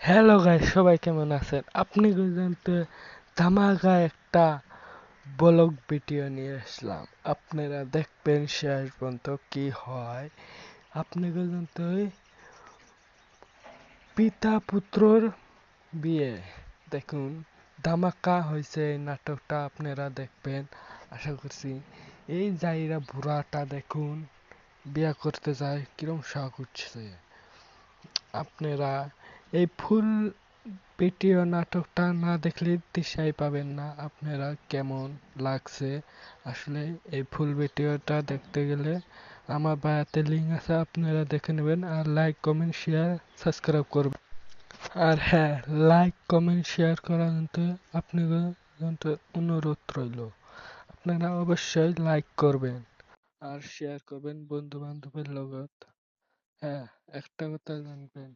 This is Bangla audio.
হ্যালো গাইস, সবাই কেমন আছেন? আপনি জানতে ধামাকা একটা ব্লগ ভিডিও নিয়ে আসলাম। আপনারা দেখবেন শেষ পর্যন্ত কি হয়। আপনি জানতে পিতা পুত্রর বিয়ে দেখুন। ধামাকা হয়েছে এই নাটকটা, আপনারা দেখবেন আশা করছি। এই জায়গা বুড়াটা দেখুন, বিয়া করতে যায় কিরম শখ উঠছে। আপনারা এই ফুল ভিডিও নাটকটা না দেখলে দিশাই পাবেন না আপনারা কেমন লাগছে। আসলে এই ফুল ভিডিওটা দেখতে গেলে আমার বায়াতে লিঙ্ক আছে, আপনারা দেখে নেবেন। আর লাইক কমেন্ট শেয়ার সাবস্ক্রাইব করবেন। আর হ্যাঁ, লাইক কমেন্ট শেয়ার করা কিন্তু আপনাদের কিন্তু অনুরোধ রইল। আপনারা অবশ্যই লাইক করবেন আর শেয়ার করবেন বন্ধু বান্ধবের লগত। হ্যাঁ, একটা কথা জানবেন,